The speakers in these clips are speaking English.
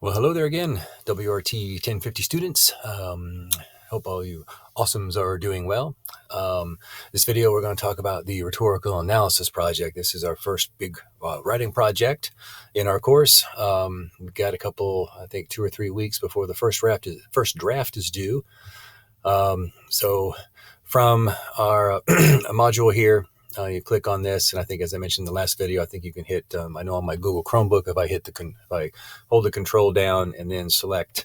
Well, hello there again, WRT 1050 students. Hope all you awesomes are doing well. This video, we're going to talk about the rhetorical analysis project. This is our first big writing project in our course. We've got a couple, I think 2 or 3 weeks before the first draft is due. So from our module here, you click on this, and I think, as I mentioned in the last video, I think you can hit, I know on my Google Chromebook, if I hold the control down and then select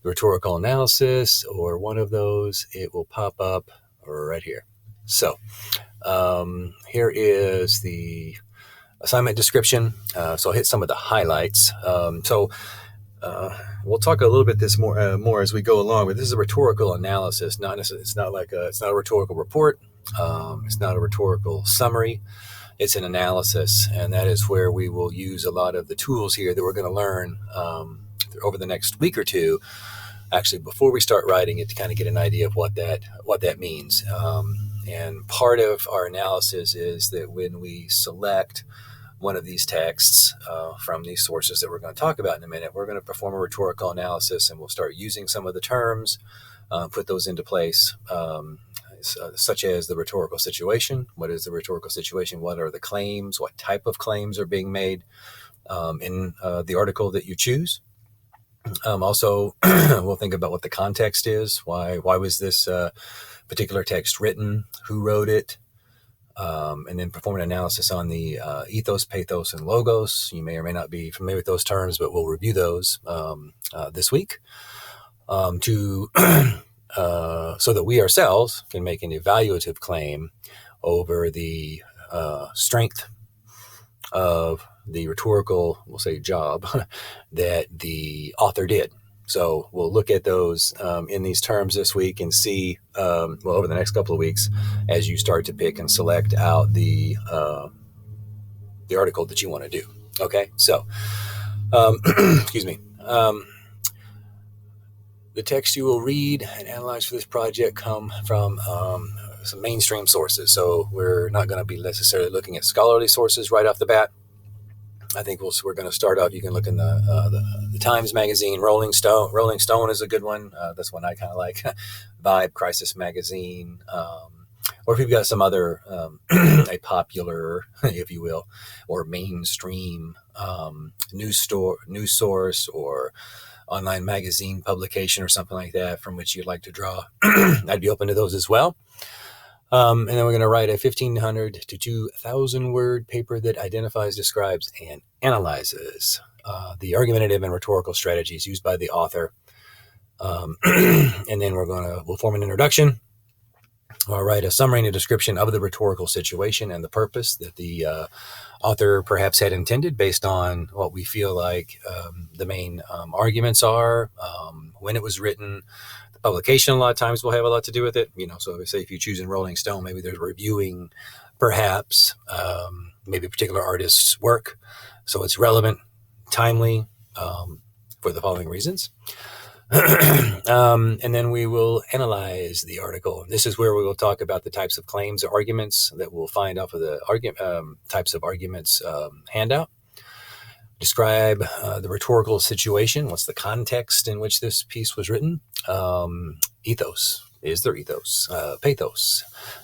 the rhetorical analysis or one of those, it will pop up right here. So here is the assignment description. So I'll hit some of the highlights. We'll talk a little bit this more as we go along, but this is a rhetorical analysis. It's not a rhetorical report. It's not a rhetorical summary. It's an analysis, and that is where we will use a lot of the tools here that we're going to learn over the next week or two, actually before we start writing it, to kind of get an idea of what that means. And part of our analysis is that when we select one of these texts from these sources that we're going to talk about in a minute, we're going to perform a rhetorical analysis, and we'll start using some of the terms, put those into place, such as the rhetorical situation. What is the rhetorical situation? What are the claims? What type of claims are being made in the article that you choose? Also, we'll think about what the context is. Why was this particular text written? Who wrote it? And then perform an analysis on the ethos, pathos, and logos. You may or may not be familiar with those terms, but we'll review those this week so that we ourselves can make an evaluative claim over the strength of the rhetorical, we'll say, job that the author did. So we'll look at those in these terms this week and see, over the next couple of weeks, as you start to pick and select out the article that you want to do. Okay, so excuse me. The text you will read and analyze for this project come from some mainstream sources. So we're not going to be necessarily looking at scholarly sources right off the bat. I think we're going to start off. You can look in the Times magazine, Rolling Stone. Rolling Stone is a good one. That's one I kind of like. Vibe, Crisis magazine. Or if you've got some other a popular, if you will, or mainstream news source or online magazine publication or something like that from which you'd like to draw, I'd be open to those as well. And then we're going to write a 1,500 to 2,000 word paper that identifies, describes, and analyzes the argumentative and rhetorical strategies used by the author. And then we'll form an introduction. I'll write a summary and a description of the rhetorical situation and the purpose that the author perhaps had intended based on what we feel like the main arguments are, when it was written. The publication a lot of times will have a lot to do with it. So say if you choose in Rolling Stone, maybe they're reviewing perhaps maybe a particular artist's work. So it's relevant, timely for the following reasons. And then we will analyze the article. This is where we will talk about the types of claims or arguments that we'll find off of the types of arguments handout. Describe the rhetorical situation. What's the context in which this piece was written? Ethos. Is there ethos? Pathos.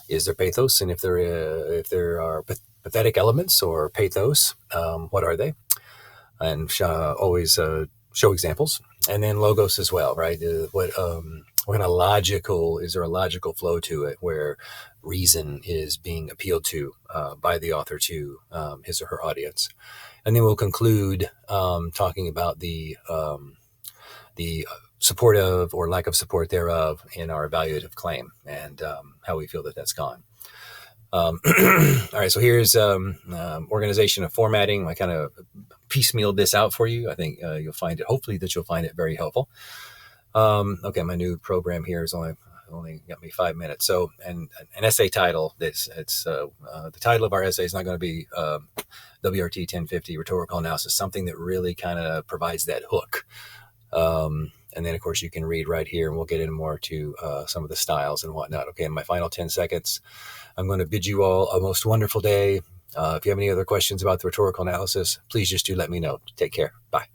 Is there pathos? And if there are pathetic elements or pathos, what are they? And always show examples. And then logos as well, right? What kind of logical, is there a logical flow to it where reason is being appealed to by the author to his or her audience? And then we'll conclude talking about the support of or lack of support thereof in our evaluative claim and how we feel that that's gone. All right, so here's organization of formatting. I kind of piecemealed this out for you. I think you'll find it, hopefully that you'll find it very helpful. Okay, my new program here is only got me 5 minutes. So, and an essay title, the title of our essay is not going to be WRT 1050 Rhetorical Analysis, something that really kind of provides that hook. And then, of course, you can read right here, and we'll get into more to some of the styles and whatnot. Okay, in my final 10 seconds, I'm going to bid you all a most wonderful day. If you have any other questions about the rhetorical analysis, please just do let me know. Take care. Bye.